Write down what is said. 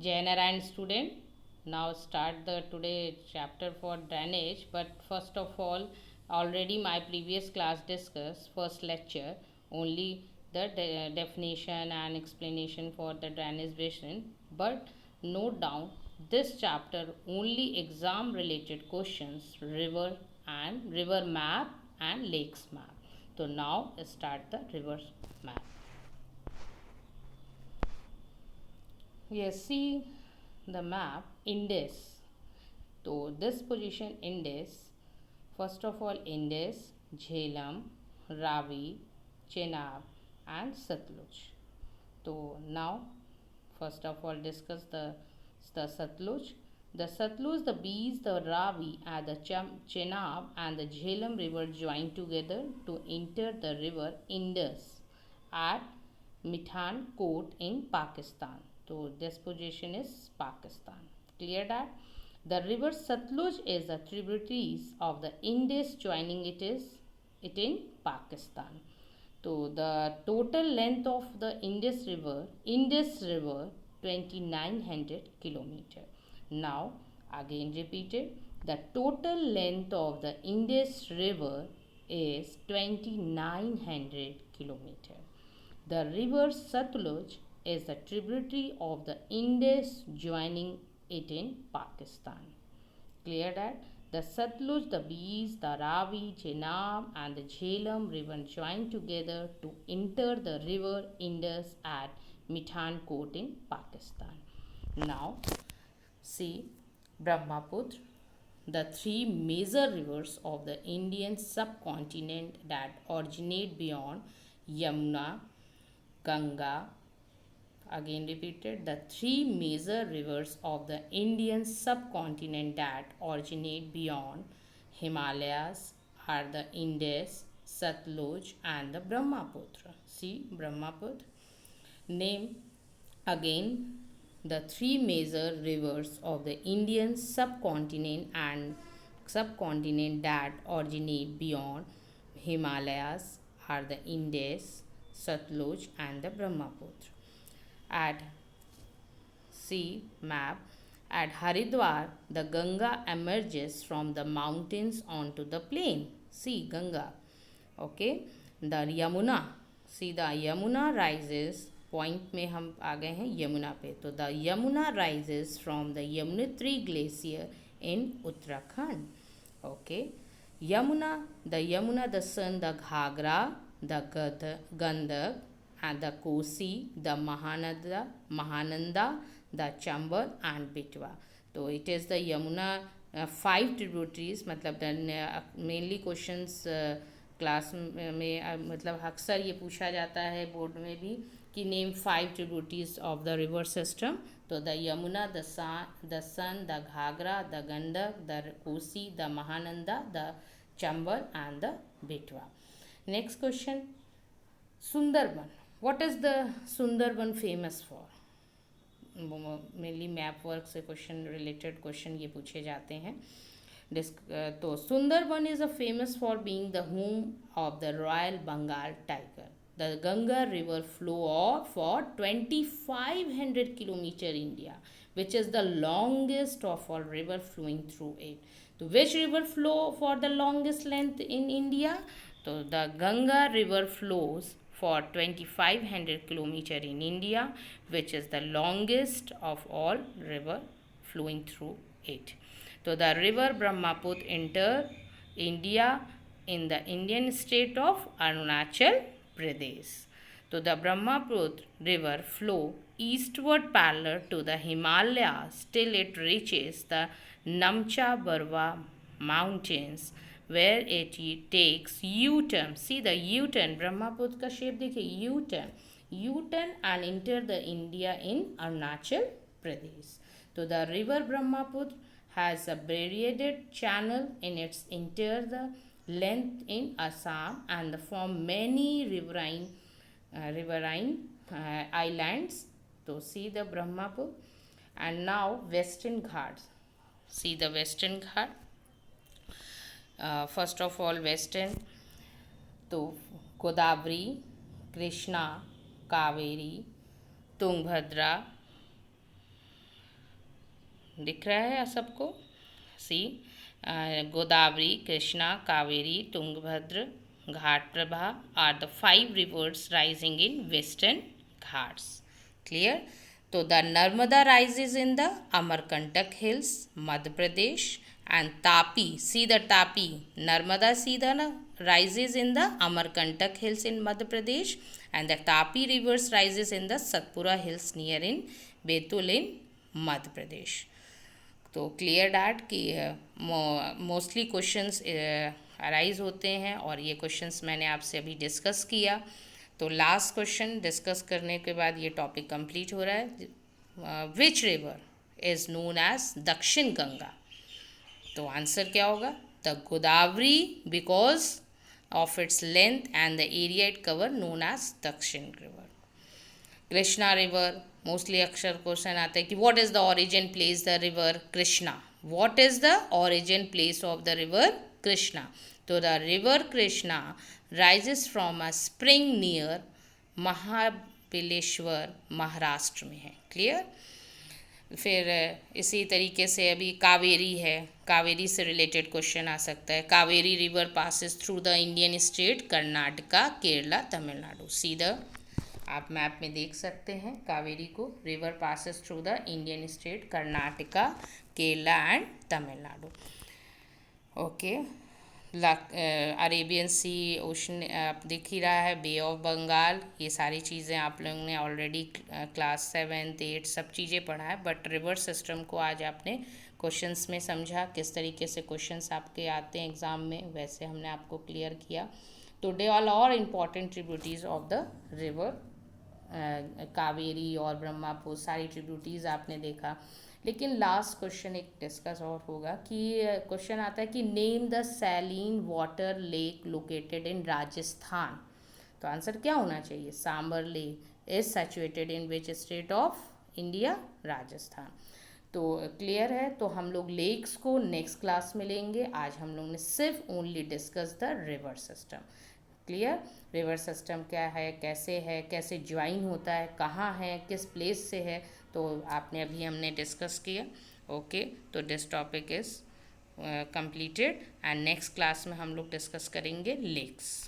Jai Narayan student, now start the today chapter for drainage. But first of all, already my previous class discussed first lecture only the definition and explanation for the drainage basin. But note down this chapter only exam related questions river map and lakes map. So now start the river map. Yes, see the map Indus. So this position Indus, first of all Indus, Jhelum, Ravi, Chenab and Satluj. So now first of all discuss the Satluj. The Satluj, the Bees, the Ravi and the Chenab and the Jhelum river join together to enter the river Indus at Mithan Court in Pakistan. So this position is Pakistan. Clear that? The river Satluj is the tributaries of the Indus joining it in Pakistan. So the total length of the Indus River 2900 kilometer. Now again repeated, the total length of the Indus River is 2900 kilometer. The river Satluj is the tributary of the Indus joining it in Pakistan. Clear that? The Satluj, the Bees, the Ravi, Chenab and the Jhelum river join together to enter the river Indus at Mithan Court in Pakistan. Now see Brahmaputra, the three major rivers of the Indian subcontinent that originate beyond Yamuna, Ganga, again repeated, the three major rivers of the Indian subcontinent that originate beyond Himalayas are the Indus, Satluj and the Brahmaputra. See Brahmaputra. Name again the three major rivers of the Indian subcontinent that originate beyond Himalayas are the Indus, Satluj and the Brahmaputra. At see map, at Haridwar the Ganga emerges from the mountains onto the plain. See Ganga. Okay. The Yamuna, see the Yamuna rises, point में हम आ गए हैं यमुना पे, तो the Yamuna rises from the Yamunotri glacier in Uttarakhand. Okay. Yamuna, the Son, the Ghagra, the Gandak and the Kosi, the Mahananda, the Chambal and Betwa. So it is the Yamuna, 5 tributaries. मतलब mainly questions class में मतलब अक्सर ये पूछा जाता है board में भी कि name 5 tributaries of the river system. तो the Yamuna, the Son, the Ghaghara, the Gandak, the Kosi, the Mahananda, the Chambal and the Betwa. Next question Sundarban. What is the Sundarban famous for? Mainly map work से क्वेश्चन रिलेटेड क्वेश्चन ये पूछे जाते हैं. तो Sundarban is a famous for being the home of the royal Bengal tiger. The Ganga river flow for 2500 kilometer India, which is the longest of all river flowing through it. So which river flow for the longest length in India? So the Ganga river flows for 2500 kilometer in India, which is the longest of all river flowing through it. So the river Brahmaputra enter India in the Indian state of Arunachal Pradesh. So the Brahmaputra river flow eastward parallel to the Himalayas till it reaches the Namcha Barwa mountains, where it takes U-turn. See the U-turn, Brahmaputra का shape देखिए, U-turn and enter the India in Arunachal Pradesh. So the river Brahmaputra has a braided channel in its interior length in Assam and form many riverine islands. So see the Brahmaputra. And now Western Ghats. See the Western Ghat. First of all Western, तो गोदावरी, कृष्णा, कावेरी, तुंगभद्रा, दिख रहा है सबको? See Godavari, Krishna, Kaveri, Tungabhadra, Ghataprabha are the 5 rivers rising in western Ghats. Clear? तो the Narmada rises in the Amarkantak hills, Madhya Pradesh, and Tapi, see the Tapi, Narmada, see the rises in the Amarkantak hills in Madhya Pradesh, and the Tapi rivers rises in the Satpura hills near in Betul in Madhya Pradesh. तो clear that कि mostly questions arise होते हैं और ये questions मैंने आपसे अभी discuss किया। तो लास्ट क्वेश्चन डिस्कस करने के बाद ये टॉपिक कंप्लीट हो रहा है। Which river is known as Dakshin Ganga? तो आंसर क्या होगा? The Godavari, because of its length and the area it cover, known as Dakshin river. Krishna river, mostly अक्सर क्वेश्चन आता है कि what is the origin place the river Krishna? What is the origin place of the river Krishna? तो the river Krishna rises from a spring near Mahabaleshwar, Maharashtra में है। Clear? फिर इसी तरीके से अभी कावेरी है, कावेरी से रिलेटेड क्वेश्चन आ सकता है। Kaveri river passes through the Indian state Karnataka, Kerala, Tamil Nadu. सीधा आप मैप में देख सकते हैं कावेरी को। River passes through the Indian state Karnataka, Kerala and Tamil Nadu. Okay, Arabian sea ocean आप दिख ही रहा है, बे ऑफ बंगाल, ये सारी चीज़ें आप लोगों ने ऑलरेडी क्लास 7, 8 सब चीज़ें पढ़ा है। बट रिवर सिस्टम को आज आपने क्वेश्चंस में समझा, किस तरीके से क्वेश्चंस आपके आते हैं एग्ज़ाम में, वैसे हमने आपको क्लियर किया। टुडे ऑल और important tributaries of the river Kaveri और ब्रह्मपुत्र, सारी ट्रिब्यूटरीज आपने देखा। लेकिन लास्ट क्वेश्चन एक डिस्कस और होगा कि क्वेश्चन आता है कि name the saline water lake located in Rajasthan. तो आंसर क्या होना चाहिए? Sambhar lake is situated in which state of India? Rajasthan. तो क्लियर है। तो हम लोग लेक्स को नेक्स्ट क्लास में लेंगे। आज हम लोग ने सिर्फ only discuss the river system. Clear? River system क्या है, कैसे ज्वाइन होता है, कहाँ है, किस प्लेस से है, तो आपने अभी हमने डिस्कस किया। ओके, तो this topic is completed and next class में हम लोग डिस्कस करेंगे लेक्स।